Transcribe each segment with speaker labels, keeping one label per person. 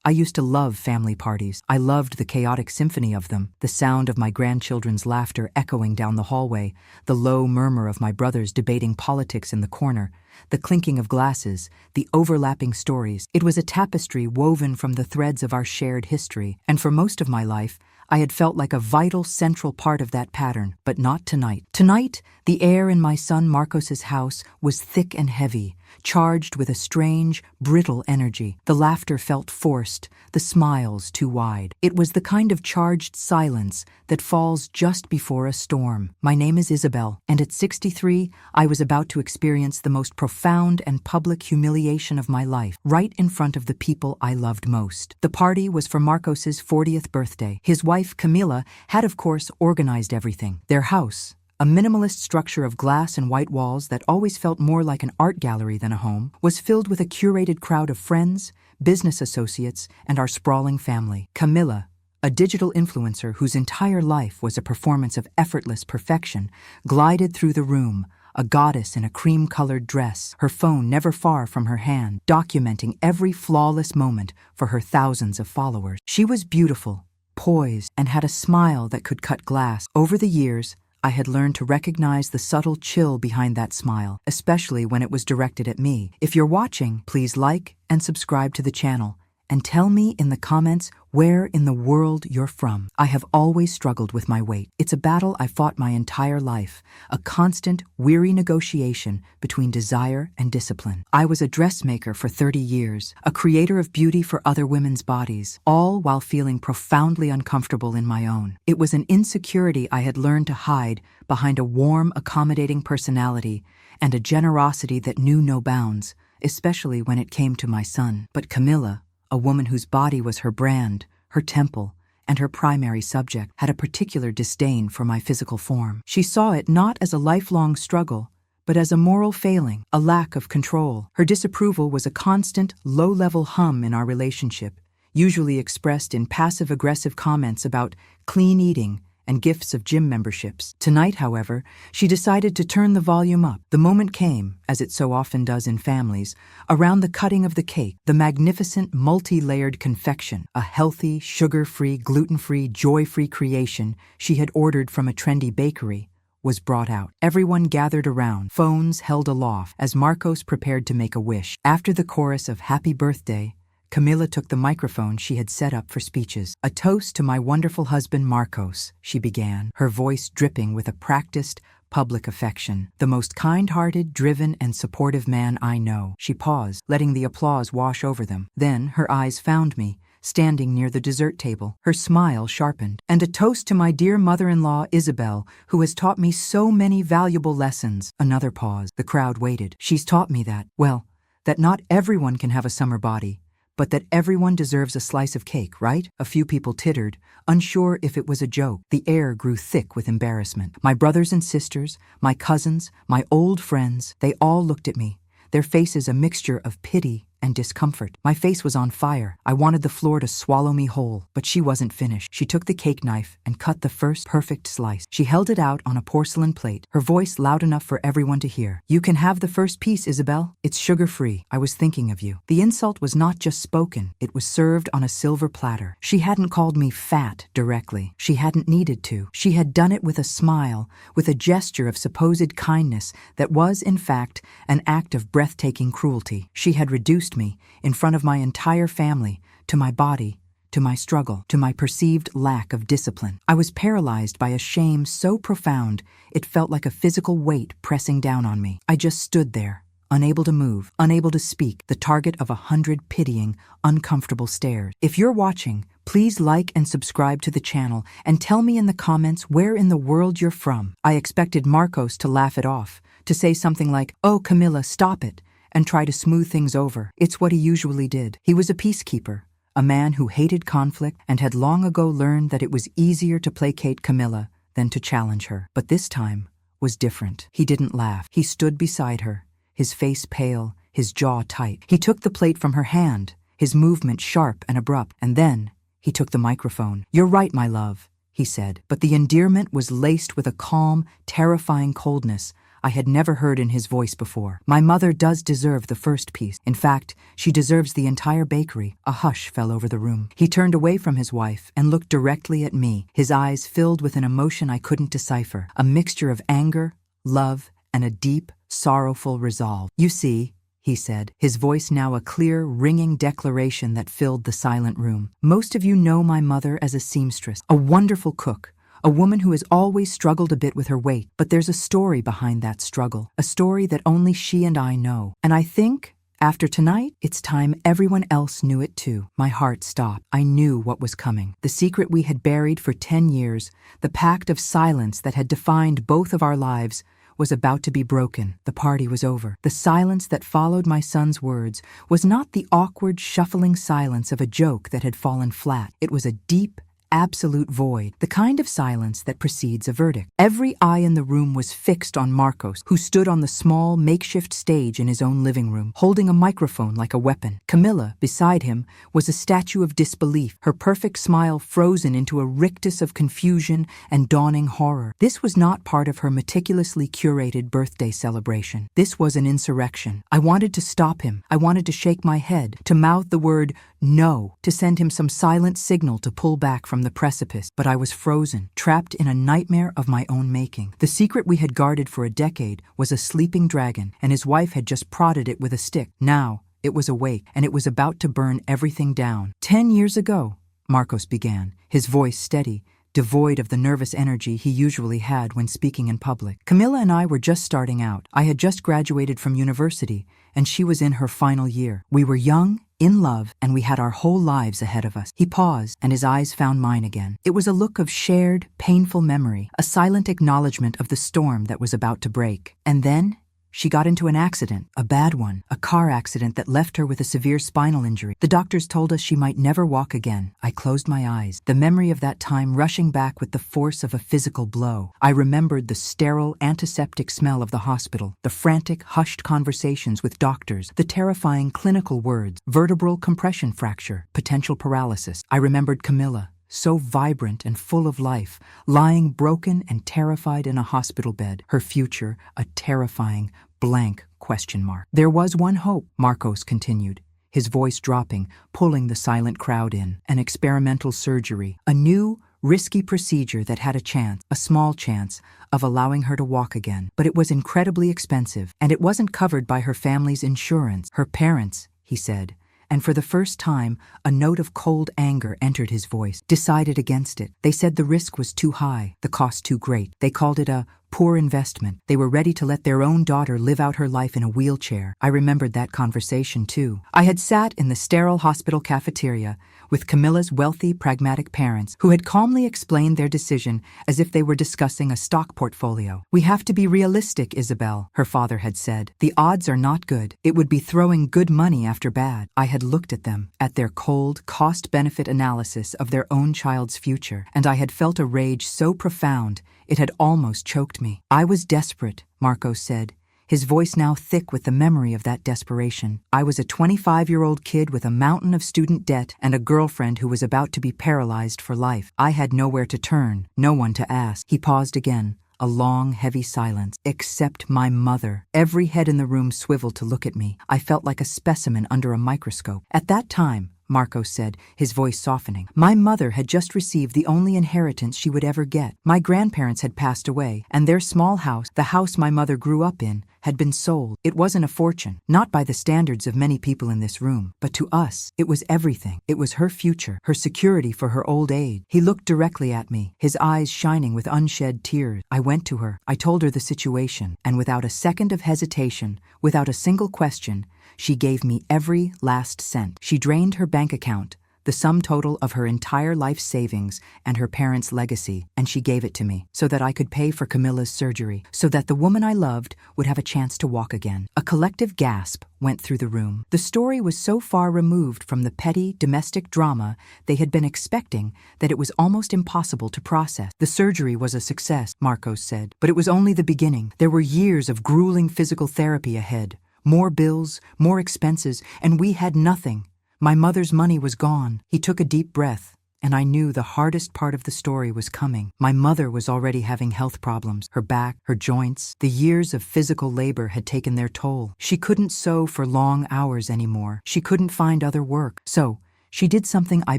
Speaker 1: I used to love family parties. I loved the chaotic symphony of them, the sound of my grandchildren's laughter echoing down the hallway, the low murmur of my brothers debating politics in the corner, the clinking of glasses, the overlapping stories. It was a tapestry woven from the threads of our shared history, and for most of my life, I had felt like a vital, central part of that pattern, but not tonight. Tonight, the air in my son Marcos's house was thick and heavy, charged with a strange, brittle energy. The laughter felt forced, the smiles too wide. It was the kind of charged silence that falls just before a storm. My name is Isabel, and at 63, I was about to experience the most profound and public humiliation of my life, right in front of the people I loved most. The party was for Marcos's 40th birthday. His wife, Camila, had of course organized everything. Their house, a minimalist structure of glass and white walls that always felt more like an art gallery than a home, was filled with a curated crowd of friends, business associates, and our sprawling family. Camila, a digital influencer whose entire life was a performance of effortless perfection, glided through the room, a goddess in a cream-colored dress, her phone never far from her hand, documenting every flawless moment for her thousands of followers. She was beautiful, poised, and had a smile that could cut glass. Over the years, I had learned to recognize the subtle chill behind that smile, especially when it was directed at me. If you're watching, please like and subscribe to the channel, and tell me in the comments where in the world you're from. I have always struggled with my weight. It's a battle I fought my entire life, a constant, weary negotiation between desire and discipline. I was a dressmaker for 30 years, a creator of beauty for other women's bodies, all while feeling profoundly uncomfortable in my own. It was an insecurity I had learned to hide behind a warm, accommodating personality and a generosity that knew no bounds, especially when it came to my son. But Camila, a woman whose body was her brand, her temple, and her primary subject, had a particular disdain for my physical form. She saw it not as a lifelong struggle, but as a moral failing, a lack of control. Her disapproval was a constant, low-level hum in our relationship, usually expressed in passive-aggressive comments about clean eating and gifts of gym memberships. Tonight, however, she decided to turn the volume up. The moment came, as it so often does in families, around the cutting of the cake, the magnificent multi-layered confection, a healthy, sugar-free, gluten-free, joy-free creation she had ordered from a trendy bakery, was brought out. Everyone gathered around, phones held aloft, as Marcos prepared to make a wish. After the chorus of Happy Birthday, Camila took the microphone she had set up for speeches. "A toast to my wonderful husband Marcos," she began, her voice dripping with a practiced, public affection. "The most kind-hearted, driven, and supportive man I know." She paused, letting the applause wash over them. Then her eyes found me, standing near the dessert table. Her smile sharpened. "And a toast to my dear mother-in-law Isabel, who has taught me so many valuable lessons." Another pause. The crowd waited. "She's taught me that, well, that not everyone can have a summer body, but that everyone deserves a slice of cake, right?" A few people tittered, unsure if it was a joke. The air grew thick with embarrassment. My brothers and sisters, my cousins, my old friends, they all looked at me, their faces a mixture of pity and discomfort. My face was on fire. I wanted the floor to swallow me whole, but she wasn't finished. She took the cake knife and cut the first perfect slice. She held it out on a porcelain plate, her voice loud enough for everyone to hear. "You can have the first piece, Isabel. It's sugar-free. I was thinking of you." The insult was not just spoken, it was served on a silver platter. She hadn't called me fat directly. She hadn't needed to. She had done it with a smile, with a gesture of supposed kindness that was, in fact, an act of breathtaking cruelty. She had reduced me, in front of my entire family, to my body, to my struggle, to my perceived lack of discipline. I was paralyzed by a shame so profound it felt like a physical weight pressing down on me. I just stood there, unable to move, unable to speak, the target of 100 pitying, uncomfortable stares. If you're watching, please like and subscribe to the channel and tell me in the comments where in the world you're from. I expected Marcos to laugh it off, to say something like, "Oh, Camila, stop it," and try to smooth things over. It's what he usually did. He was a peacekeeper, a man who hated conflict and had long ago learned that it was easier to placate Camila than to challenge her. But this time was different. He didn't laugh. He stood beside her, his face pale, his jaw tight. He took the plate from her hand, his movement sharp and abrupt, and then he took the microphone. "You're right, my love," he said, but the endearment was laced with a calm, terrifying coldness I had never heard in his voice before. My mother does deserve the first piece. In fact, she deserves the entire bakery. A hush fell over the room. He turned away from his wife and looked directly at me, his eyes filled with an emotion I couldn't decipher, a mixture of anger, love, and a deep, sorrowful resolve. You see, he said, his voice now a clear, ringing declaration that filled the silent room. Most of you know my mother as a seamstress, a wonderful cook, a woman who has always struggled a bit with her weight, but there's a story behind that struggle, a story that only she and I know. And I think, after tonight, it's time everyone else knew it too. My heart stopped. I knew what was coming. The secret we had buried for 10 years, the pact of silence that had defined both of our lives, was about to be broken. The party was over. The silence that followed my son's words was not the awkward, shuffling silence of a joke that had fallen flat. It was a deep, absolute void, the kind of silence that precedes a verdict. Every eye in the room was fixed on Marcos, who stood on the small, makeshift stage in his own living room, holding a microphone like a weapon. Camilla, beside him, was a statue of disbelief, her perfect smile frozen into a rictus of confusion and dawning horror. This was not part of her meticulously curated birthday celebration. This was an insurrection. I wanted to stop him. I wanted to shake my head, to mouth the word no, to send him some silent signal to pull back from the precipice, but I was frozen, trapped in a nightmare of my own making. The secret we had guarded for a decade was a sleeping dragon, and his wife had just prodded it with a stick. Now, it was awake, and it was about to burn everything down. 10 years ago, Marcos began, his voice steady, devoid of the nervous energy he usually had when speaking in public. Camilla and I were just starting out. I had just graduated from university, and she was in her final year. We were young, in love, and we had our whole lives ahead of us. He paused, and his eyes found mine again. It was a look of shared, painful memory, a silent acknowledgement of the storm that was about to break. And then she got into an accident, a bad one, a car accident that left her with a severe spinal injury. The doctors told us she might never walk again. I closed my eyes, the memory of that time rushing back with the force of a physical blow. I remembered the sterile, antiseptic smell of the hospital, the frantic, hushed conversations with doctors, the terrifying clinical words, vertebral compression fracture, potential paralysis. I remembered Camilla, so vibrant and full of life, lying broken and terrified in a hospital bed, her future a terrifying, blank question mark. There was one hope, Marcos continued, his voice dropping, pulling the silent crowd in. An experimental surgery, a new, risky procedure that had a chance, a small chance, of allowing her to walk again. But it was incredibly expensive, and it wasn't covered by her family's insurance. Her parents, he said, and for the first time, a note of cold anger entered his voice, decided against it. They said the risk was too high, the cost too great. They called it a poor investment. They were ready to let their own daughter live out her life in a wheelchair. I remembered that conversation, too. I had sat in the sterile hospital cafeteria with Camilla's wealthy, pragmatic parents, who had calmly explained their decision as if they were discussing a stock portfolio. "We have to be realistic, Isabel," her father had said. "The odds are not good. It would be throwing good money after bad." I had looked at them, at their cold, cost-benefit analysis of their own child's future, and I had felt a rage so profound it had almost choked me. I was desperate, Marcos said, his voice now thick with the memory of that desperation. I was a 25-year-old kid with a mountain of student debt and a girlfriend who was about to be paralyzed for life. I had nowhere to turn, no one to ask. He paused again, a long, heavy silence. Except my mother. Every head in the room swiveled to look at me. I felt like a specimen under a microscope. At that time, Marcos said, his voice softening, my mother had just received the only inheritance she would ever get. My grandparents had passed away, and their small house, the house my mother grew up in, had been sold. It wasn't a fortune, not by the standards of many people in this room, but to us, it was everything. It was her future, her security for her old age. He looked directly at me, his eyes shining with unshed tears. I went to her. I told her the situation, and without a second of hesitation, without a single question, she gave me every last cent. She drained her bank account, the sum total of her entire life savings and her parents' legacy, and she gave it to me so that I could pay for Camilla's surgery, so that the woman I loved would have a chance to walk again. A collective gasp went through the room. The story was so far removed from the petty domestic drama they had been expecting that it was almost impossible to process. The surgery was a success, Marcos said, but it was only the beginning. There were years of grueling physical therapy ahead. More bills, more expenses, and we had nothing. My mother's money was gone. He took a deep breath, and I knew the hardest part of the story was coming. My mother was already having health problems. Her back, her joints, the years of physical labor had taken their toll. She couldn't sew for long hours anymore. She couldn't find other work. So, she did something I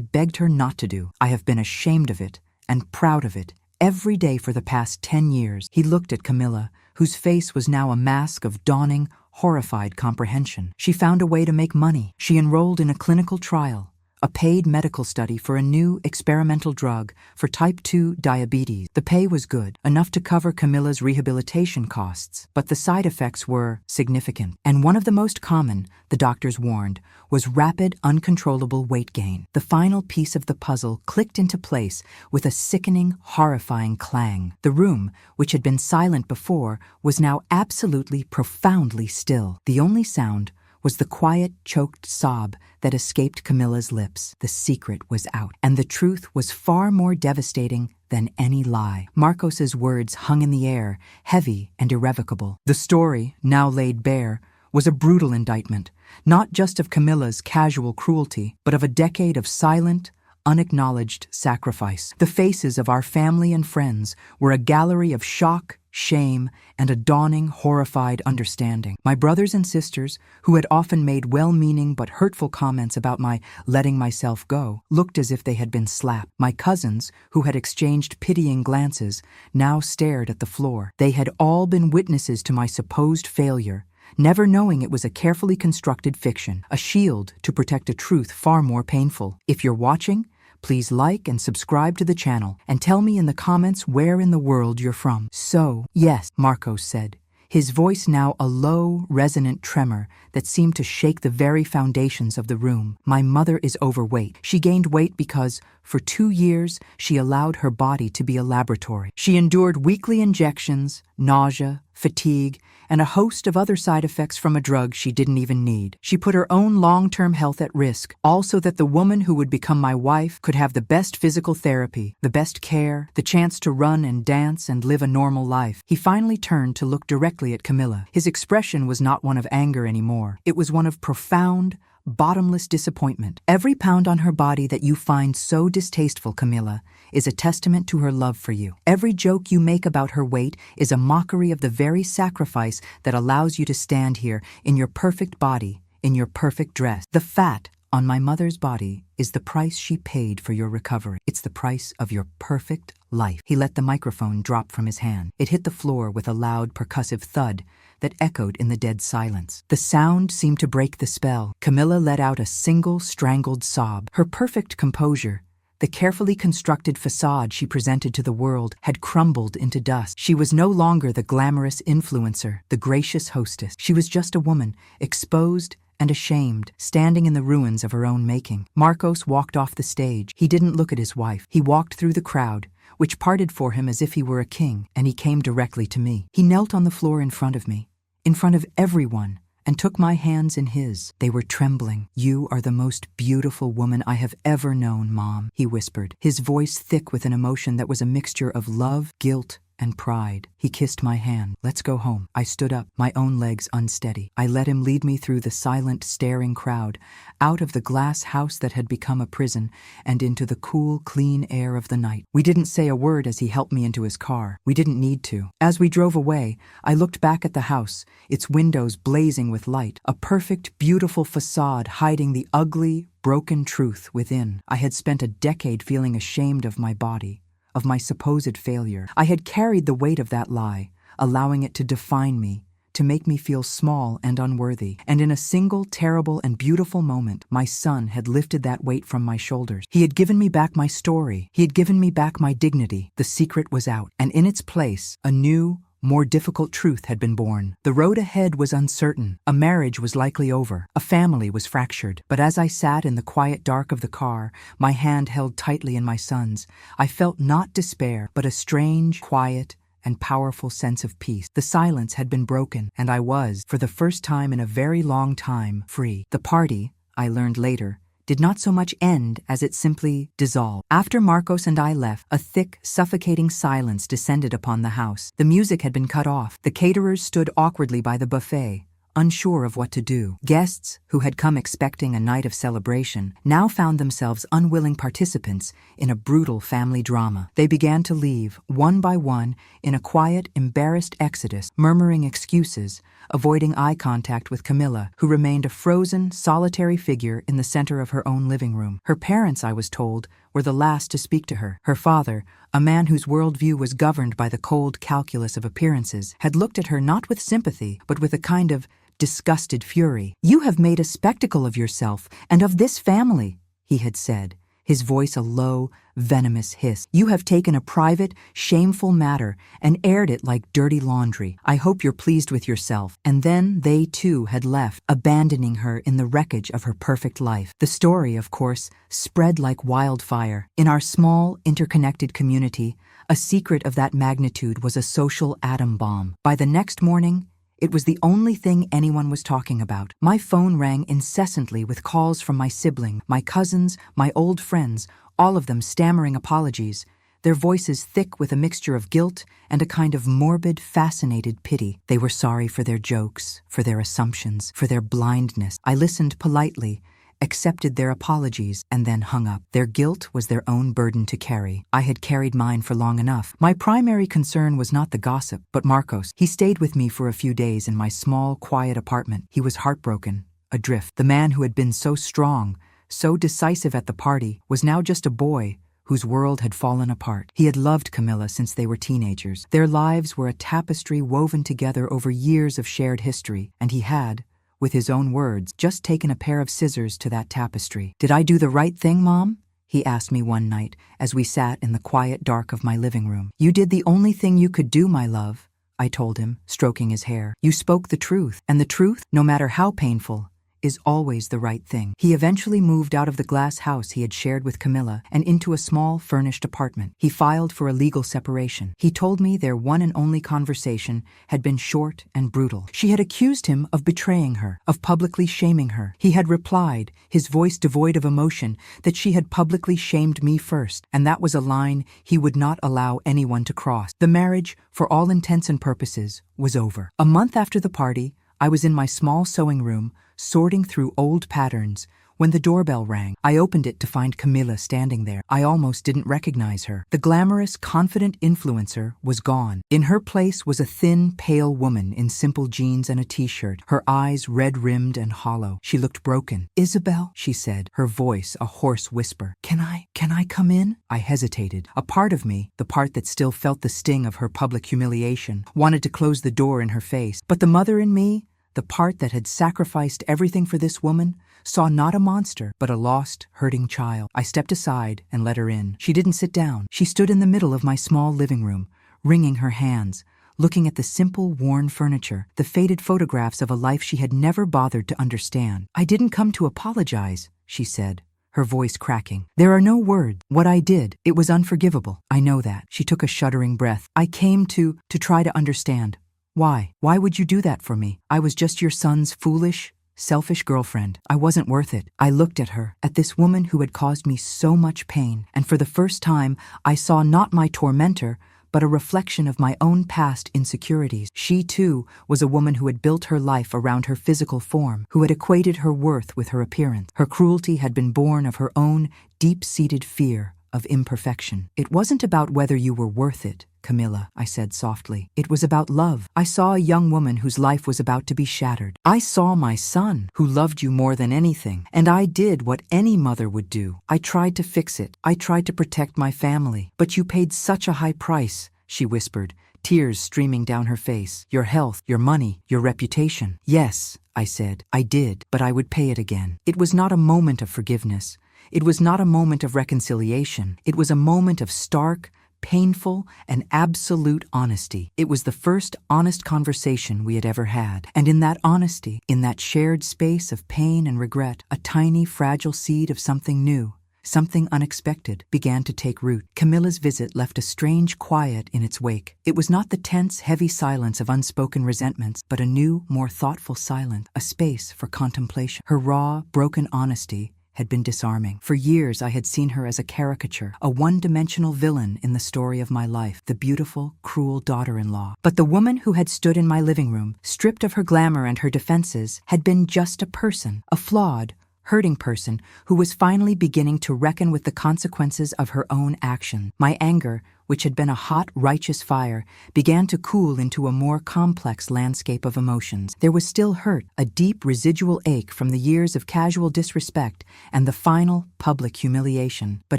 Speaker 1: begged her not to do. I have been ashamed of it and proud of it every day for the past 10 years. He looked at Camilla, whose face was now a mask of dawning, horrified comprehension. She found a way to make money. She enrolled in a clinical trial, a paid medical study for a new experimental drug for type 2 diabetes. The pay was good, enough to cover Camilla's rehabilitation costs, but the side effects were significant. And one of the most common, the doctors warned, was rapid, uncontrollable weight gain. The final piece of the puzzle clicked into place with a sickening, horrifying clang. The room, which had been silent before, was now absolutely, profoundly still. The only sound was the quiet, choked sob that escaped Camilla's lips. The secret was out, and the truth was far more devastating than any lie. Marcos's words hung in the air, heavy and irrevocable. The story, now laid bare, was a brutal indictment, not just of Camilla's casual cruelty, but of a decade of silent, unacknowledged sacrifice. The faces of our family and friends were a gallery of shock, shame, and a dawning, horrified understanding. My brothers and sisters, who had often made well-meaning but hurtful comments about my letting myself go, looked as if they had been slapped. My cousins, who had exchanged pitying glances, now stared at the floor. They had all been witnesses to my supposed failure, never knowing it was a carefully constructed fiction, a shield to protect a truth far more painful. If you're watching, please like and subscribe to the channel and tell me in the comments where in the world you're from. So, yes, Marcos said, his voice now a low, resonant tremor that seemed to shake the very foundations of the room. My mother is overweight. She gained weight because, for 2 years, she allowed her body to be a laboratory. She endured weekly injections, nausea, fatigue, and a host of other side effects from a drug she didn't even need. She put her own long-term health at risk, all so that the woman who would become my wife could have the best physical therapy, the best care, the chance to run and dance and live a normal life. He finally turned to look directly at Camilla. His expression was not one of anger anymore. It was one of profound, bottomless disappointment. Every pound on her body that you find so distasteful, Camilla, is a testament to her love for you. Every joke you make about her weight is a mockery of the very sacrifice that allows you to stand here in your perfect body, in your perfect dress. The fat on my mother's body is the price she paid for your recovery. It's the price of your perfect life. He let the microphone drop from his hand. It hit the floor with a loud, percussive thud that echoed in the dead silence. The sound seemed to break the spell. Camilla let out a single, strangled sob. Her perfect composure, the carefully constructed facade she presented to the world, had crumbled into dust. She was no longer the glamorous influencer, the gracious hostess. She was just a woman, exposed and ashamed, standing in the ruins of her own making. Marcos walked off the stage. He didn't look at his wife. He walked through the crowd, which parted for him as if he were a king, and he came directly to me. He knelt on the floor in front of me, in front of everyone, and took my hands in his. They were trembling. "You are the most beautiful woman I have ever known, Mom," he whispered, his voice thick with an emotion that was a mixture of love, guilt, and pride. He kissed my hand. "Let's go home." I stood up, my own legs unsteady. I let him lead me through the silent, staring crowd, out of the glass house that had become a prison, and into the cool, clean air of the night. We didn't say a word as he helped me into his car. We didn't need to. As we drove away, I looked back at the house, its windows blazing with light, a perfect, beautiful facade hiding the ugly, broken truth within. I had spent a decade feeling ashamed of my body, of my supposed failure. I had carried the weight of that lie, allowing it to define me, to make me feel small and unworthy. And in a single, terrible, and beautiful moment, my son had lifted that weight from my shoulders. He had given me back my story. He had given me back my dignity. The secret was out, and in its place, a new, more difficult truth had been born. The road ahead was uncertain. A marriage was likely over. A family was fractured. But as I sat in the quiet dark of the car, my hand held tightly in my son's, I felt not despair, but a strange, quiet, and powerful sense of peace. The silence had been broken, and I was, for the first time in a very long time, free. The party, I learned later, did not so much end as it simply dissolved. After Marcos and I left, a thick, suffocating silence descended upon the house. The music had been cut off. The caterers stood awkwardly by the buffet, unsure of what to do. Guests, who had come expecting a night of celebration, now found themselves unwilling participants in a brutal family drama. They began to leave, one by one, in a quiet, embarrassed exodus, murmuring excuses, avoiding eye contact with Camilla, who remained a frozen, solitary figure in the center of her own living room. Her parents, I was told, were the last to speak to her. Her father, a man whose worldview was governed by the cold calculus of appearances, had looked at her not with sympathy, but with a kind of disgusted fury. "You have made a spectacle of yourself and of this family," he had said, his voice a low, venomous hiss. "You have taken a private, shameful matter and aired it like dirty laundry. I hope you're pleased with yourself." And then they too had left, abandoning her in the wreckage of her perfect life. The story, of course, spread like wildfire. In our small, interconnected community, a secret of that magnitude was a social atom bomb. By the next morning, it was the only thing anyone was talking about. My phone rang incessantly with calls from my sibling, my cousins, my old friends, all of them stammering apologies, their voices thick with a mixture of guilt and a kind of morbid, fascinated pity. They were sorry for their jokes, for their assumptions, for their blindness. I listened politely, accepted their apologies, and then hung up. Their guilt was their own burden to carry. I had carried mine for long enough. My primary concern was not the gossip, but Marcos. He stayed with me for a few days in my small, quiet apartment. He was heartbroken, adrift. The man who had been so strong, so decisive at the party, was now just a boy whose world had fallen apart. He had loved Camilla since they were teenagers. Their lives were a tapestry woven together over years of shared history, and he had, with his own words, just taken a pair of scissors to that tapestry. "Did I do the right thing, Mom?" he asked me one night as we sat in the quiet dark of my living room. "You did the only thing you could do, my love," I told him, stroking his hair. "You spoke the truth, and the truth, no matter how painful, is always the right thing." He eventually moved out of the glass house he had shared with Camilla and into a small, furnished apartment. He filed for a legal separation. He told me their one and only conversation had been short and brutal. She had accused him of betraying her, of publicly shaming her. He had replied, his voice devoid of emotion, that she had publicly shamed me first, and that was a line he would not allow anyone to cross. The marriage, for all intents and purposes, was over. A month after the party, I was in my small sewing room, sorting through old patterns, when the doorbell rang. I opened it to find Camilla standing there. I almost didn't recognize her. The glamorous, confident influencer was gone. In her place was a thin, pale woman in simple jeans and a t-shirt, her eyes red-rimmed and hollow. She looked broken. "Isabel," she said, her voice a hoarse whisper. Can I come in?" I hesitated. A part of me, the part that still felt the sting of her public humiliation, wanted to close the door in her face. But the mother in me, the part that had sacrificed everything for this woman, saw not a monster, but a lost, hurting child. I stepped aside and let her in. She didn't sit down. She stood in the middle of my small living room, wringing her hands, looking at the simple, worn furniture, the faded photographs of a life she had never bothered to understand. "I didn't come to apologize," she said, her voice cracking. "There are no words. What I did, it was unforgivable. I know that." She took a shuddering breath. "I came to try to understand. Why? Why would you do that for me? I was just your son's foolish, selfish girlfriend. I wasn't worth it." I looked at her, at this woman who had caused me so much pain, and for the first time I saw not my tormentor, but a reflection of my own past insecurities. She, too, was a woman who had built her life around her physical form, who had equated her worth with her appearance. Her cruelty had been born of her own deep-seated fear of imperfection. "It wasn't about whether you were worth it, Camilla," I said softly. "It was about love. I saw a young woman whose life was about to be shattered. I saw my son, who loved you more than anything, and I did what any mother would do. I tried to fix it. I tried to protect my family. But you paid such a high price," she whispered, tears streaming down her face. "Your health, your money, your reputation." "Yes," I said, "I did, but I would pay it again." It was not a moment of forgiveness. It was not a moment of reconciliation. It was a moment of stark, painful, and absolute honesty. It was the first honest conversation we had ever had. And in that honesty, in that shared space of pain and regret, a tiny, fragile seed of something new, something unexpected, began to take root. Camilla's visit left a strange quiet in its wake. It was not the tense, heavy silence of unspoken resentments, but a new, more thoughtful silence, a space for contemplation. Her raw, broken honesty had been disarming. For years I had seen her as a caricature, a one-dimensional villain in the story of my life, the beautiful, cruel daughter-in-law. But the woman who had stood in my living room, stripped of her glamour and her defenses, had been just a person, a flawed, hurting person who was finally beginning to reckon with the consequences of her own action. My anger, which had been a hot, righteous fire, began to cool into a more complex landscape of emotions. There was still hurt, a deep residual ache from the years of casual disrespect and the final, public humiliation, but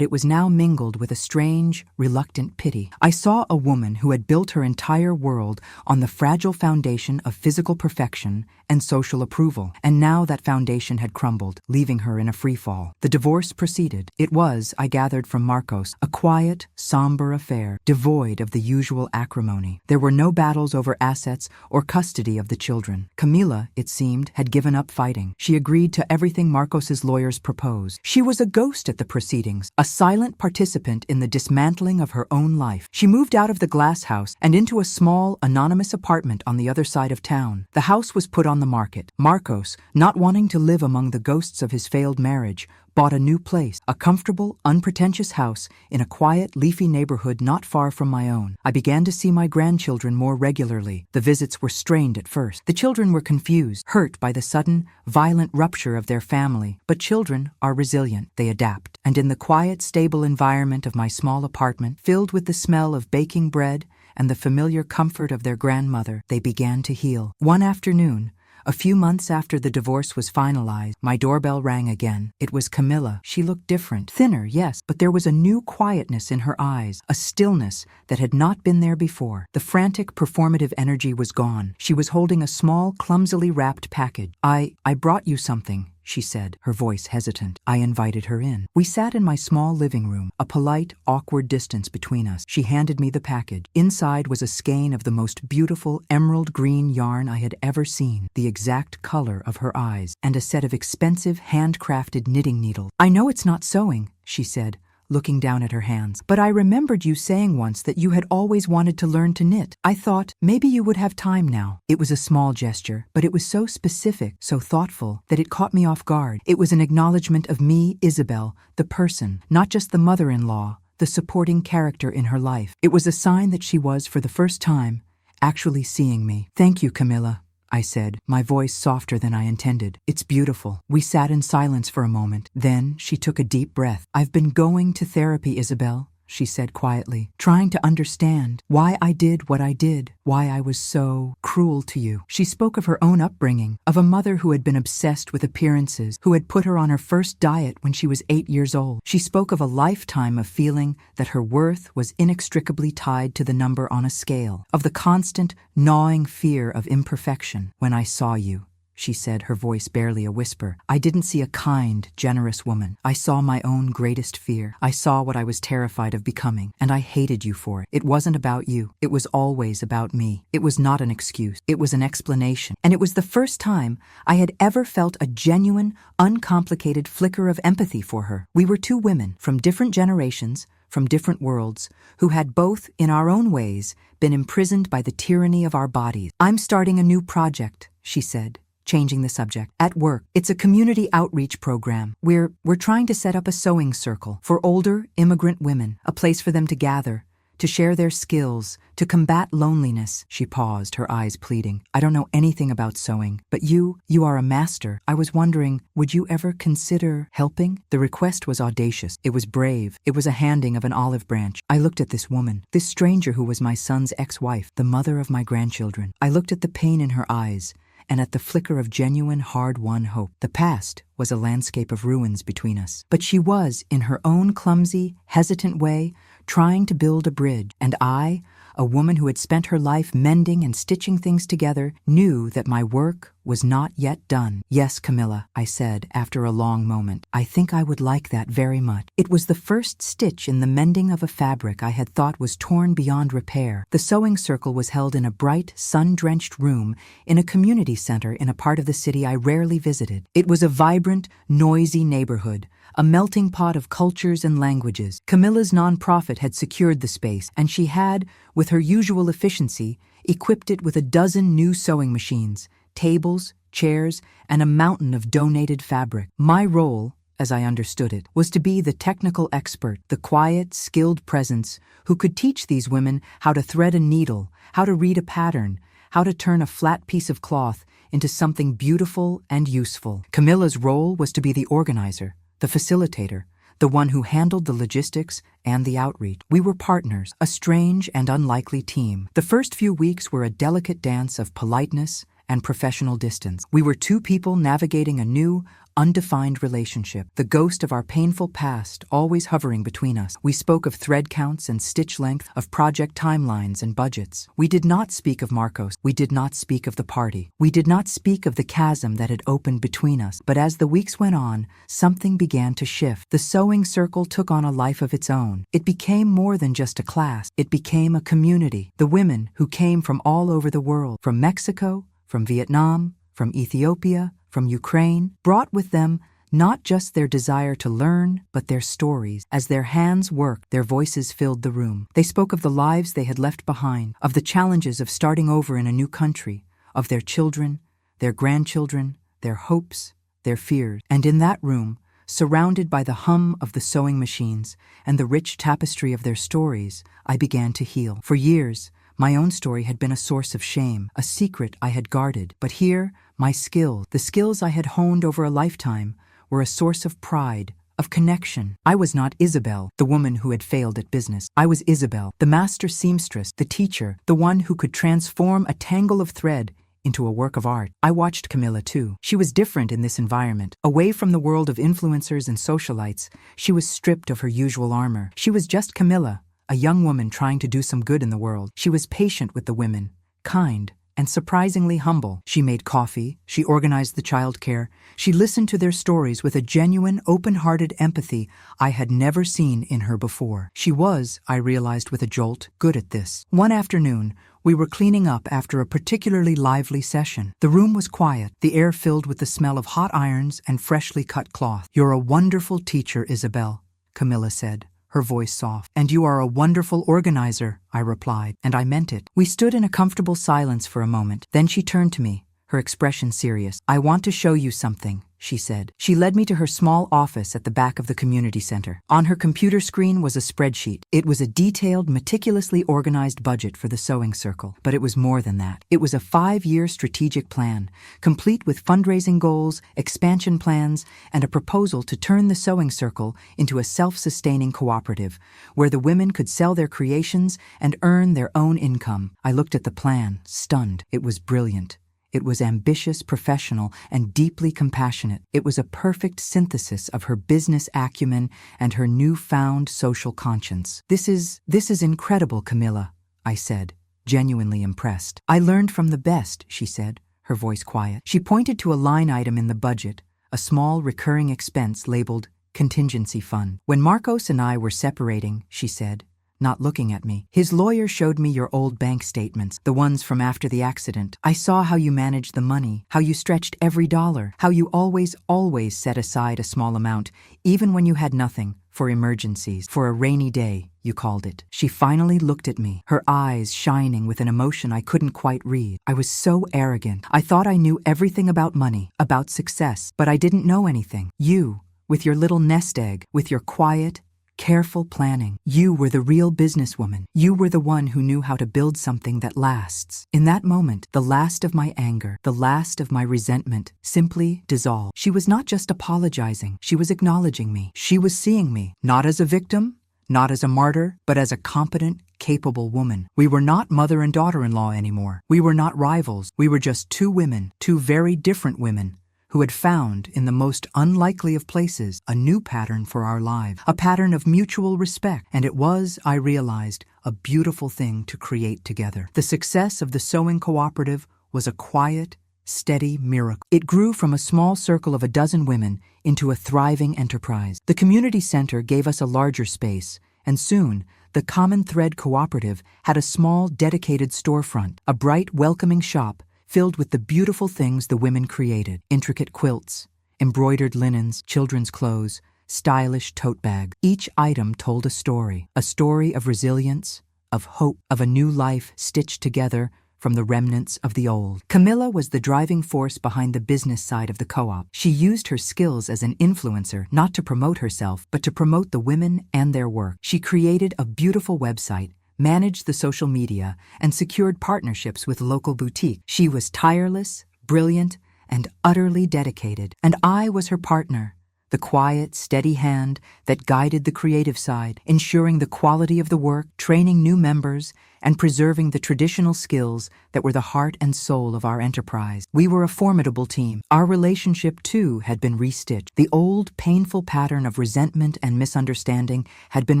Speaker 1: it was now mingled with a strange, reluctant pity. I saw a woman who had built her entire world on the fragile foundation of physical perfection and social approval, and now that foundation had crumbled, leaving her in a freefall. The divorce proceeded. It was, I gathered from Marcos, a quiet, somber affair, devoid of the usual acrimony. There were no battles over assets or custody of the children. Camila, it seemed, had given up fighting. She agreed to everything Marcos's lawyers proposed. She was a ghost at the proceedings, a silent participant in the dismantling of her own life. She moved out of the glass house and into a small, anonymous apartment on the other side of town. The house was put on the market. Marcos, not wanting to live among the ghosts of his failed marriage, bought a new place, a comfortable, unpretentious house in a quiet, leafy neighborhood not far from my own. I began to see my grandchildren more regularly. The visits were strained at first. The children were confused, hurt by the sudden, violent rupture of their family. But children are resilient. They adapt. And in the quiet, stable environment of my small apartment, filled with the smell of baking bread and the familiar comfort of their grandmother, they began to heal. One afternoon, a few months after the divorce was finalized, my doorbell rang again. It was Camila. She looked different. Thinner, yes, but there was a new quietness in her eyes, a stillness that had not been there before. The frantic, performative energy was gone. She was holding a small, clumsily wrapped package. I brought you something, she said, her voice hesitant. I invited her in. We sat in my small living room, a polite, awkward distance between us. She handed me the package. Inside was a skein of the most beautiful emerald green yarn I had ever seen, the exact color of her eyes, and a set of expensive, handcrafted knitting needles. I know it's not sewing, she said, looking down at her hands, but I remembered you saying once that you had always wanted to learn to knit. I thought maybe you would have time now. It was a small gesture, but it was so specific, so thoughtful, that it caught me off guard. It was an acknowledgement of me, Isabel, the person, not just the mother-in-law, the supporting character in her life. It was a sign that she was, for the first time, actually seeing me. Thank you, Camila, I said, my voice softer than I intended. It's beautiful. We sat in silence for a moment. Then she took a deep breath. I've been going to therapy, Isabel, she said quietly, trying to understand why I did what I did, why I was so cruel to you. She spoke of her own upbringing, of a mother who had been obsessed with appearances, who had put her on her first diet when she was 8 years old. She spoke of a lifetime of feeling that her worth was inextricably tied to the number on a scale, of the constant, gnawing fear of imperfection. When I saw you, she said, her voice barely a whisper, I didn't see a kind, generous woman. I saw my own greatest fear. I saw what I was terrified of becoming, and I hated you for it. It wasn't about you. It was always about me. It was not an excuse. It was an explanation. And it was the first time I had ever felt a genuine, uncomplicated flicker of empathy for her. We were two women from different generations, from different worlds, who had both, in our own ways, been imprisoned by the tyranny of our bodies. I'm starting a new project, she said, changing the subject. At work, it's a community outreach program. We're trying to set up a sewing circle for older immigrant women, a place for them to gather, to share their skills, to combat loneliness. She paused, her eyes pleading. I don't know anything about sewing, but you are a master. I was wondering, would you ever consider helping? The request was audacious. It was brave. It was a handing of an olive branch. I looked at this woman, this stranger who was my son's ex-wife, the mother of my grandchildren. I looked at the pain in her eyes, and at the flicker of genuine, hard-won hope. The past was a landscape of ruins between us. But she was, in her own clumsy, hesitant way, trying to build a bridge. And I, a woman who had spent her life mending and stitching things together, knew that my work was not yet done. Yes, Camila, I said after a long moment. I think I would like that very much. It was the first stitch in the mending of a fabric I had thought was torn beyond repair. The sewing circle was held in a bright, sun-drenched room in a community center in a part of the city I rarely visited. It was a vibrant, noisy neighborhood, a melting pot of cultures and languages. Camila's nonprofit had secured the space, and she had, with her usual efficiency, equipped it with a dozen new sewing machines, tables, chairs, and a mountain of donated fabric. My role, as I understood it, was to be the technical expert, the quiet, skilled presence who could teach these women how to thread a needle, how to read a pattern, how to turn a flat piece of cloth into something beautiful and useful. Camilla's role was to be the organizer, the facilitator, the one who handled the logistics and the outreach. We were partners, a strange and unlikely team. The first few weeks were a delicate dance of politeness and professional distance. We were two people navigating a new, undefined relationship, the ghost of our painful past always hovering between us. We spoke of thread counts and stitch length, of project timelines and budgets. We did not speak of Marcos. We did not speak of the party. We did not speak of the chasm that had opened between us. But as the weeks went on, something began to shift. The sewing circle took on a life of its own. It became more than just a class. It became a community. The women who came from all over the world, from Mexico, from Vietnam, from Ethiopia, from Ukraine, brought with them not just their desire to learn, but their stories. As their hands worked, their voices filled the room. They spoke of the lives they had left behind, of the challenges of starting over in a new country, of their children, their grandchildren, their hopes, their fears. And in that room, surrounded by the hum of the sewing machines and the rich tapestry of their stories, I began to heal. For years, my own story had been a source of shame, a secret I had guarded. But here, my skills, the skills I had honed over a lifetime, were a source of pride, of connection. I was not Isabel, the woman who had failed at business. I was Isabel, the master seamstress, the teacher, the one who could transform a tangle of thread into a work of art. I watched Camilla too. She was different in this environment. Away from the world of influencers and socialites, she was stripped of her usual armor. She was just Camilla, a young woman trying to do some good in the world. She was patient with the women, kind, and surprisingly humble. She made coffee, she organized the childcare, she listened to their stories with a genuine, open-hearted empathy I had never seen in her before. She was, I realized with a jolt, good at this. One afternoon, we were cleaning up after a particularly lively session. The room was quiet, the air filled with the smell of hot irons and freshly cut cloth. "You're a wonderful teacher, Isabel," Camilla said, her voice soft. "And you are a wonderful organizer," I replied, and I meant it. We stood in a comfortable silence for a moment. Then she turned to me, her expression serious. "I want to show you something," she said. She led me to her small office at the back of the community center. On her computer screen was a spreadsheet. It was a detailed, meticulously organized budget for the sewing circle. But it was more than that. It was a 5-year strategic plan, complete with fundraising goals, expansion plans, and a proposal to turn the sewing circle into a self-sustaining cooperative, where the women could sell their creations and earn their own income. I looked at the plan, stunned. It was brilliant. It was ambitious, professional, and deeply compassionate. It was a perfect synthesis of her business acumen and her newfound social conscience. This is incredible, Camilla," I said, genuinely impressed. "I learned from the best," she said, her voice quiet. She pointed to a line item in the budget, a small recurring expense labeled contingency fund. "When Marcos and I were separating," she said, not looking at me, "his lawyer showed me your old bank statements, the ones from after the accident. I saw how you managed the money, how you stretched every dollar, how you always set aside a small amount, even when you had nothing, for emergencies, for a rainy day, you called it." She finally looked at me, her eyes shining with an emotion I couldn't quite read. I was so arrogant. I thought I knew everything about money, about success, but I didn't know anything. You, with your little nest egg, with your quiet, careful planning. You were the real businesswoman. You were the one who knew how to build something that lasts. In that moment, the last of my anger, the last of my resentment, simply dissolved. She was not just apologizing. She was acknowledging me. She was seeing me, not as a victim, not as a martyr, but as a competent, capable woman. We were not mother and daughter-in-law anymore. We were not rivals. We were just two women, two very different women, who had found, in the most unlikely of places, a new pattern for our lives, a pattern of mutual respect. And it was, I realized, a beautiful thing to create together. The success of the sewing cooperative was a quiet, steady miracle. It grew from a small circle of a dozen women into a thriving enterprise. The community center gave us a larger space, and soon, the Common Thread Cooperative had a small, dedicated storefront, a bright, welcoming shop filled with the beautiful things the women created: intricate quilts, embroidered linens, children's clothes, stylish tote bags. Each item told a story of resilience, of hope, of a new life stitched together from the remnants of the old. Camilla was the driving force behind the business side of the co-op. She used her skills as an influencer not to promote herself, but to promote the women and their work. She created a beautiful website, managed the social media, and secured partnerships with local boutiques. She was tireless, brilliant, and utterly dedicated. And I was her partner, the quiet, steady hand that guided the creative side, ensuring the quality of the work, training new members, and preserving the traditional skills that were the heart and soul of our enterprise. We were a formidable team. Our relationship, too, had been restitched. The old, painful pattern of resentment and misunderstanding had been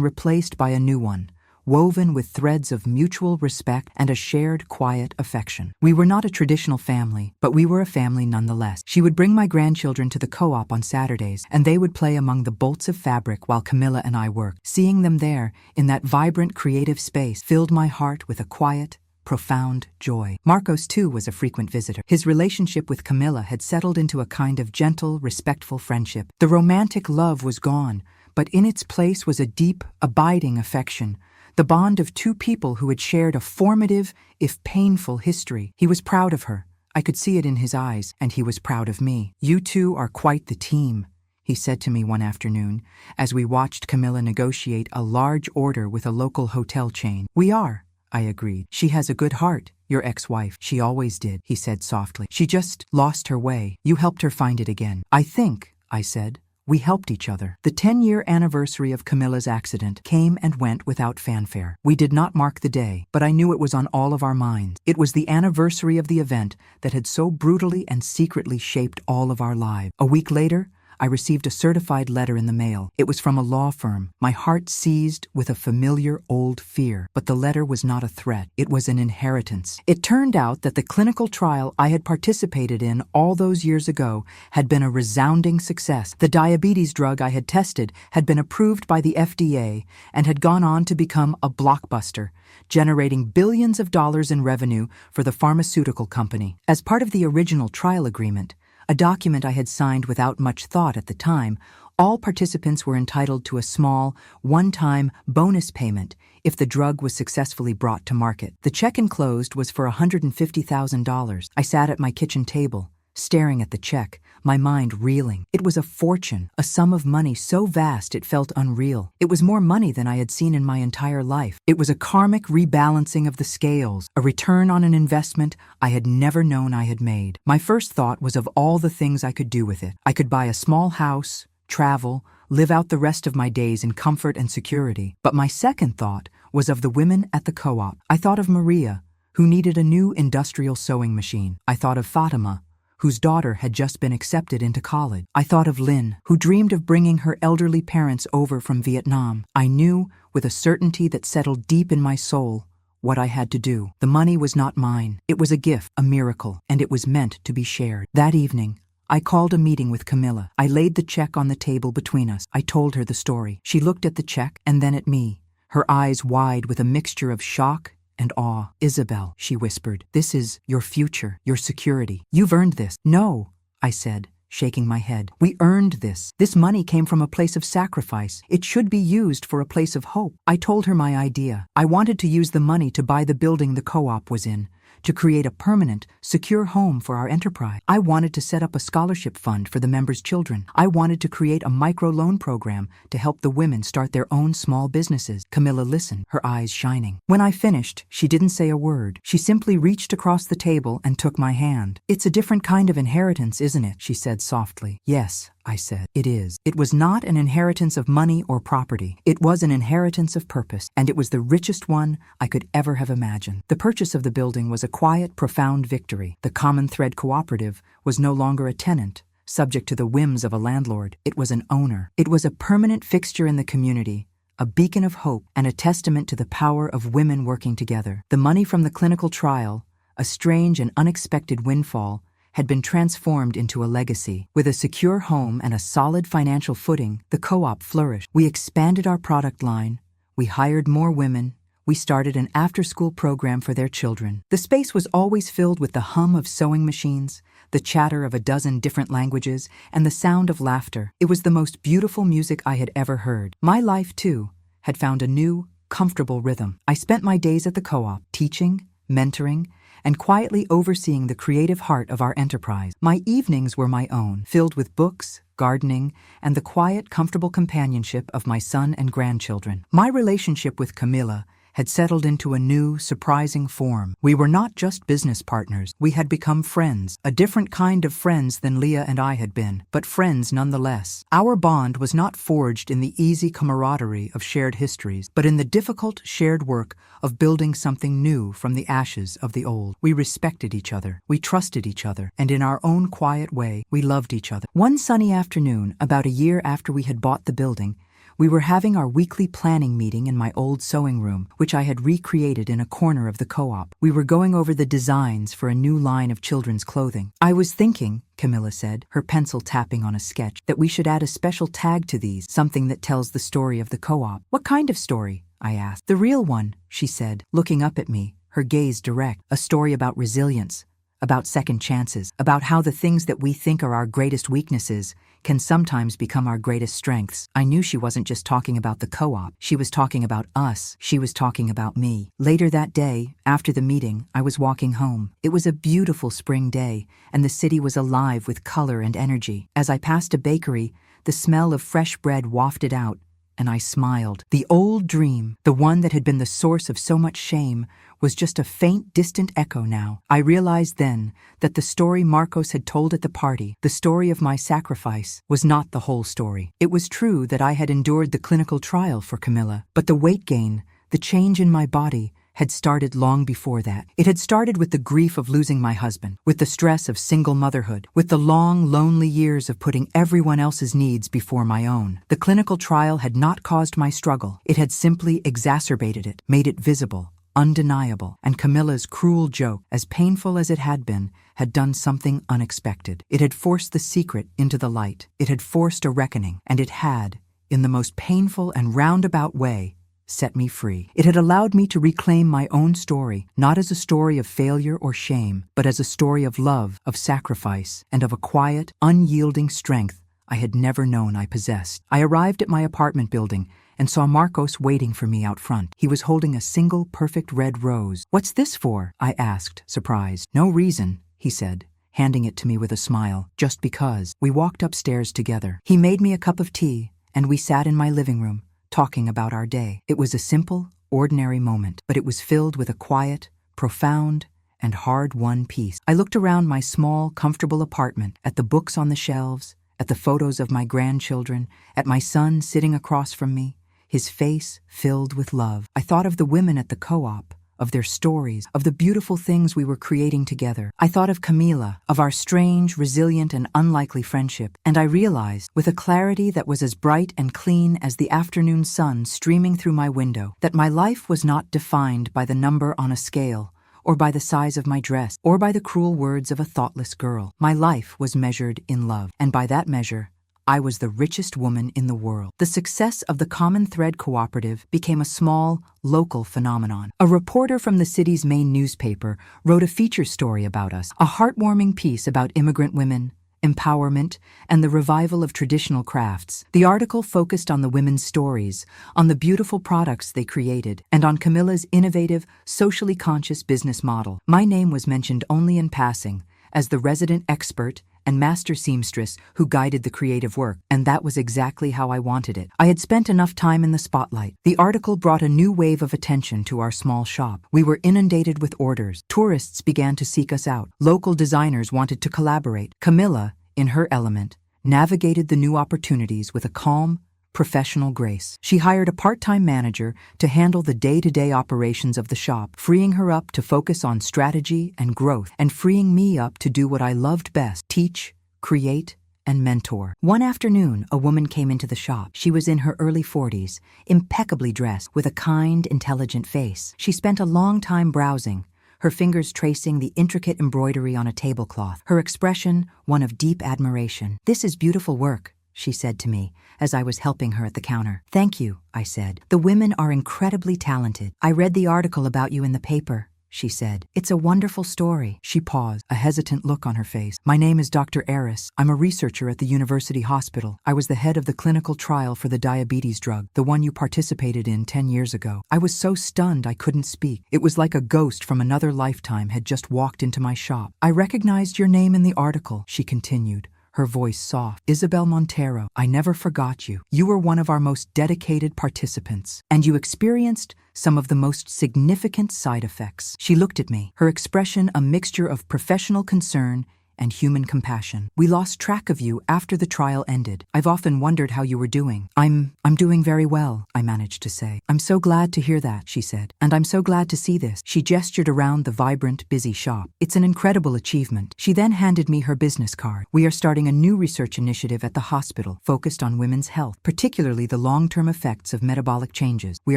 Speaker 1: replaced by a new one, woven with threads of mutual respect and a shared, quiet affection. We were not a traditional family, but we were a family nonetheless. She would bring my grandchildren to the co-op on Saturdays, and they would play among the bolts of fabric while Camilla and I worked. Seeing them there, in that vibrant, creative space, filled my heart with a quiet, profound joy. Marcos, too, was a frequent visitor. His relationship with Camilla had settled into a kind of gentle, respectful friendship. The romantic love was gone, but in its place was a deep, abiding affection, the bond of two people who had shared a formative, if painful, history. He was proud of her. I could see it in his eyes, and he was proud of me. "You two are quite the team," he said to me one afternoon, as we watched Camilla negotiate a large order with a local hotel chain. "We are," I agreed. "She has a good heart, your ex-wife." "She always did," he said softly. "She just lost her way. You helped her find it again." "I think," I said, "we helped each other." The 10-year anniversary of Camilla's accident came and went without fanfare. We did not mark the day, but I knew it was on all of our minds. It was the anniversary of the event that had so brutally and secretly shaped all of our lives. A week later, I received a certified letter in the mail. It was from a law firm. My heart seized with a familiar old fear. But the letter was not a threat. It was an inheritance. It turned out that the clinical trial I had participated in all those years ago had been a resounding success. The diabetes drug I had tested had been approved by the FDA and had gone on to become a blockbuster, generating billions of dollars in revenue for the pharmaceutical company. As part of the original trial agreement, a document I had signed without much thought at the time, all participants were entitled to a small, one-time bonus payment if the drug was successfully brought to market. The check enclosed was for $150,000. I sat at my kitchen table, staring at the check, my mind reeling. It was a fortune, a sum of money so vast it felt unreal. It was more money than I had seen in my entire life. It was a karmic rebalancing of the scales, a return on an investment I had never known I had made. My first thought was of all the things I could do with it. I could buy a small house, travel, live out the rest of my days in comfort and security. But my second thought was of the women at the co-op. I thought of Maria, who needed a new industrial sewing machine. I thought of Fatima, whose daughter had just been accepted into college. I thought of Lynn, who dreamed of bringing her elderly parents over from Vietnam. I knew, with a certainty that settled deep in my soul, what I had to do. The money was not mine. It was a gift, a miracle, and it was meant to be shared. That evening, I called a meeting with Camilla. I laid the check on the table between us. I told her the story. She looked at the check and then at me, her eyes wide with a mixture of shock and awe. "Isabel," she whispered, "this is your future, your security. You've earned this." "No," I said, shaking my head. "We earned this. This money came from a place of sacrifice. It should be used for a place of hope." I told her my idea. I wanted to use the money to buy the building the co-op was in, to create a permanent, secure home for our enterprise. I wanted to set up a scholarship fund for the members' children. I wanted to create a microloan program to help the women start their own small businesses. Camilla listened, her eyes shining. When I finished, she didn't say a word. She simply reached across the table and took my hand. "It's a different kind of inheritance, isn't it?" she said softly. "Yes," I said, "it is." It was not an inheritance of money or property. It was an inheritance of purpose, and it was the richest one I could ever have imagined. The purchase of the building was a quiet, profound victory. The Common Thread Cooperative was no longer a tenant, subject to the whims of a landlord. It was an owner. It was a permanent fixture in the community, a beacon of hope, and a testament to the power of women working together. The money from the clinical trial, a strange and unexpected windfall, had been transformed into a legacy. With a secure home and a solid financial footing, the co-op flourished. We expanded our product line, we hired more women, we started an after-school program for their children. The space was always filled with the hum of sewing machines, the chatter of a dozen different languages, and the sound of laughter. It was the most beautiful music I had ever heard. My life, too, had found a new, comfortable rhythm. I spent my days at the co-op, teaching, mentoring, and quietly overseeing the creative heart of our enterprise. My evenings were my own, filled with books, gardening, and the quiet, comfortable companionship of my son and grandchildren. My relationship with Camilla had settled into a new, surprising form. We were not just business partners. We had become friends, a different kind of friends than Leah and I had been, but friends nonetheless. Our bond was not forged in the easy camaraderie of shared histories, but in the difficult, shared work of building something new from the ashes of the old. We respected each other, we trusted each other, and in our own quiet way, we loved each other. One sunny afternoon, about a year after we had bought the building, we were having our weekly planning meeting in my old sewing room, which I had recreated in a corner of the co-op. We were going over the designs for a new line of children's clothing. I was thinking, Camilla said, her pencil tapping on a sketch, that we should add a special tag to these, something that tells the story of the co-op. What kind of story? I asked. The real one, she said, looking up at me, her gaze direct. A story about resilience, about second chances, about how the things that we think are our greatest weaknesses can sometimes become our greatest strengths. I knew she wasn't just talking about the co-op. She was talking about us. She was talking about me. Later that day, after the meeting, I was walking home. It was a beautiful spring day, and the city was alive with color and energy. As I passed a bakery, the smell of fresh bread wafted out, and I smiled. The old dream, the one that had been the source of so much shame, was just a faint, distant echo now. I realized then that the story Marcos had told at the party, the story of my sacrifice, was not the whole story. It was true that I had endured the clinical trial for Camilla, but the weight gain, the change in my body, had started long before that. It had started with the grief of losing my husband, with the stress of single motherhood, with the long, lonely years of putting everyone else's needs before my own. The clinical trial had not caused my struggle. It had simply exacerbated it, made it visible, undeniable, and Camilla's cruel joke, as painful as it had been, had done something unexpected. It had forced the secret into the light. It had forced a reckoning, and it had, in the most painful and roundabout way, set me free. It had allowed me to reclaim my own story, not as a story of failure or shame, but as a story of love, of sacrifice, and of a quiet, unyielding strength I had never known I possessed. I arrived at my apartment building and saw Marcos waiting for me out front. He was holding a single perfect red rose. "What's this for?" I asked, surprised. "No reason," he said, handing it to me with a smile. "Just because." We walked upstairs together. He made me a cup of tea, and we sat in my living room, talking about our day. It was a simple, ordinary moment, but it was filled with a quiet, profound, and hard-won peace. I looked around my small, comfortable apartment, at the books on the shelves, at the photos of my grandchildren, at my son sitting across from me, his face filled with love. I thought of the women at the co-op, of their stories, of the beautiful things we were creating together. I thought of Camila, of our strange, resilient, and unlikely friendship, and I realized, with a clarity that was as bright and clean as the afternoon sun streaming through my window, that my life was not defined by the number on a scale, or by the size of my dress, or by the cruel words of a thoughtless girl. My life was measured in love, and by that measure, I was the richest woman in the world. The success of the Common Thread Cooperative became a small, local phenomenon. A reporter from the city's main newspaper wrote a feature story about us, a heartwarming piece about immigrant women, empowerment, and the revival of traditional crafts. The article focused on the women's stories, on the beautiful products they created, and on Camilla's innovative, socially conscious business model. My name was mentioned only in passing, as the resident expert and master seamstress who guided the creative work, and that was exactly how I wanted it. I had spent enough time in the spotlight. The article brought a new wave of attention to our small shop. We were inundated with orders. Tourists began to seek us out. Local designers wanted to collaborate. Camilla, in her element, navigated the new opportunities with a calm, professional grace. She hired a part-time manager to handle the day-to-day operations of the shop, freeing her up to focus on strategy and growth, and freeing me up to do what I loved best: teach, create, and mentor. One afternoon, a woman came into the shop. She was in her early 40s, impeccably dressed, with a kind, intelligent face. She spent a long time browsing, her fingers tracing the intricate embroidery on a tablecloth, her expression one of deep admiration. "This is beautiful work," she said to me, as I was helping her at the counter. "Thank you," I said. "The women are incredibly talented. I read the article about you in the paper," she said. It's a wonderful story. She paused, a hesitant look on her face. My name is Dr. Eris. I'm a researcher at the University Hospital. I was the head of the clinical trial for the diabetes drug, the one you participated in 10 years ago. I was so stunned I couldn't speak. It was like a ghost from another lifetime had just walked into my shop. I recognized your name in the article, she continued, her voice soft. Isabel Montero, I never forgot you. You were one of our most dedicated participants, and you experienced some of the most significant side effects. She looked at me, her expression a mixture of professional concern and human compassion. We lost track of you after the trial ended. I've often wondered how you were doing. I'm doing very well, I managed to say. I'm so glad to hear that, she said. And I'm so glad to see this. She gestured around the vibrant, busy shop. It's an incredible achievement. She then handed me her business card. We are starting a new research initiative at the hospital focused on women's health, particularly the long-term effects of metabolic changes. We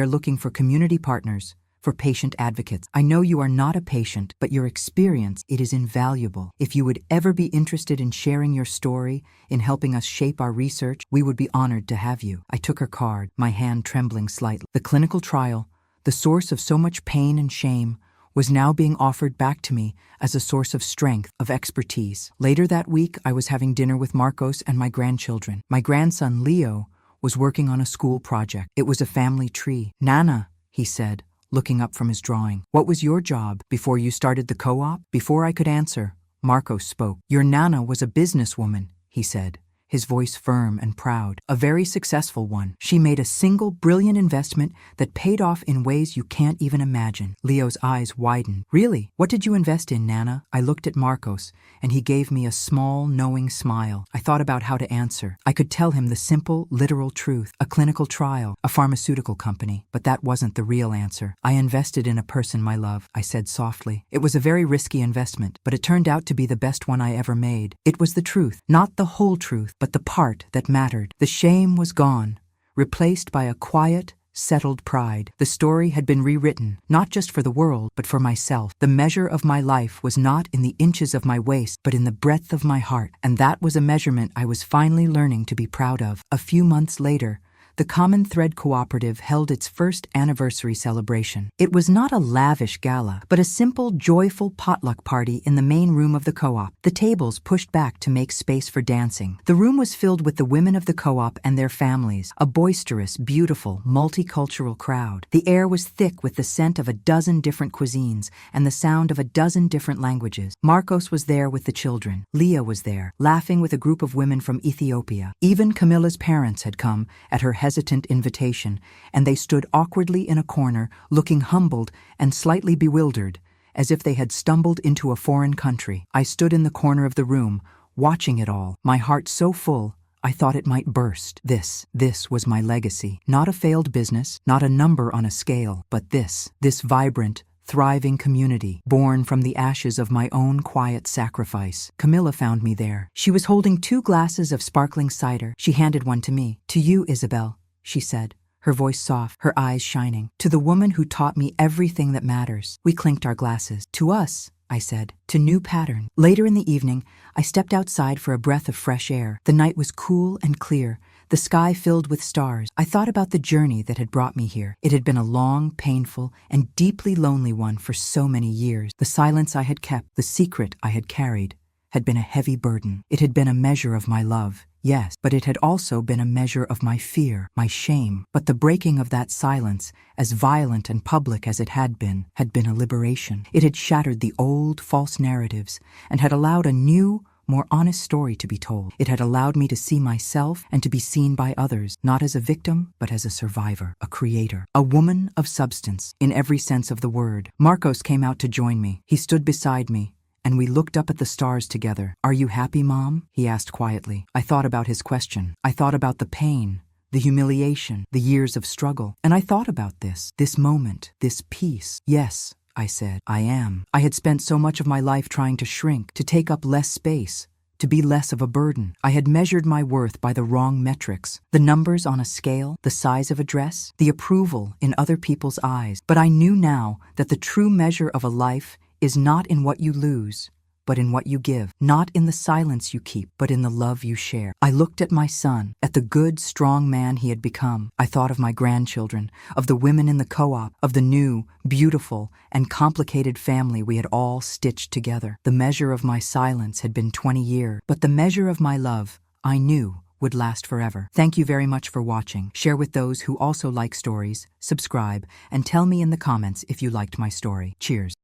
Speaker 1: are looking for community partners, for patient advocates. I know you are not a patient, but your experience, it is invaluable. If you would ever be interested in sharing your story, in helping us shape our research, we would be honored to have you. I took her card, my hand trembling slightly. The clinical trial, the source of so much pain and shame, was now being offered back to me as a source of strength, of expertise. Later that week, I was having dinner with Marcos and my grandchildren. My grandson, Leo, was working on a school project. It was a family tree. Nana, he said, looking up from his drawing. What was your job before you started the co-op? Before I could answer, Marcos spoke. Your Nana was a businesswoman, he said, his voice firm and proud. A very successful one. She made a single brilliant investment that paid off in ways you can't even imagine. Leo's eyes widened. Really? What did you invest in, Nana? I looked at Marcos, and he gave me a small, knowing smile. I thought about how to answer. I could tell him the simple, literal truth. A clinical trial, a pharmaceutical company. But that wasn't the real answer. I invested in a person, my love, I said softly. It was a very risky investment, but it turned out to be the best one I ever made. It was the truth, not the whole truth, but the part that mattered. The shame was gone, replaced by a quiet, settled pride. The story had been rewritten, not just for the world, but for myself. The measure of my life was not in the inches of my waist, but in the breadth of my heart, and that was a measurement I was finally learning to be proud of. A few months later, the Common Thread Cooperative held its first anniversary celebration. It was not a lavish gala, but a simple, joyful potluck party in the main room of the co-op. The tables pushed back to make space for dancing. The room was filled with the women of the co-op and their families, a boisterous, beautiful, multicultural crowd. The air was thick with the scent of a dozen different cuisines and the sound of a dozen different languages. Marcos was there with the children. Leah was there, laughing with a group of women from Ethiopia. Even Camilla's parents had come at her hesitant invitation, and they stood awkwardly in a corner, looking humbled and slightly bewildered, as if they had stumbled into a foreign country. I stood in the corner of the room, watching it all, my heart so full I thought it might burst. This was my legacy. Not a failed business, not a number on a scale, but this vibrant, thriving community, born from the ashes of my own quiet sacrifice. Camilla found me there. She was holding 2 glasses of sparkling cider. She handed one to me. To you, Isabel, she said, her voice soft, her eyes shining. To the woman who taught me everything that matters. We clinked our glasses. To us, I said, to new pattern. Later in the evening, I stepped outside for a breath of fresh air. The night was cool and clear, the sky filled with stars. I thought about the journey that had brought me here. It had been a long, painful, and deeply lonely one for so many years. The silence I had kept, the secret I had carried, had been a heavy burden. It had been a measure of my love, yes, but it had also been a measure of my fear, my shame. But the breaking of that silence, as violent and public as it had been a liberation. It had shattered the old, false narratives and had allowed a new, more honest story to be told. It had allowed me to see myself and to be seen by others, not as a victim, but as a survivor, a creator, a woman of substance, in every sense of the word. Marcos came out to join me. He stood beside me, and we looked up at the stars together. Are you happy, Mom? He asked quietly. I thought about his question. I thought about the pain, the humiliation, the years of struggle. And I thought about this moment, this peace. Yes, I said, I am. I had spent so much of my life trying to shrink, to take up less space, to be less of a burden. I had measured my worth by the wrong metrics, the numbers on a scale, the size of a dress, the approval in other people's eyes. But I knew now that the true measure of a life is not in what you lose, but in what you give, not in the silence you keep, but in the love you share. I looked at my son, at the good, strong man he had become. I thought of my grandchildren, of the women in the co-op, of the new, beautiful, and complicated family we had all stitched together. The measure of my silence had been 20 years, but the measure of my love, I knew, would last forever. Thank you very much for watching. Share with those who also like stories, subscribe, and tell me in the comments if you liked my story. Cheers.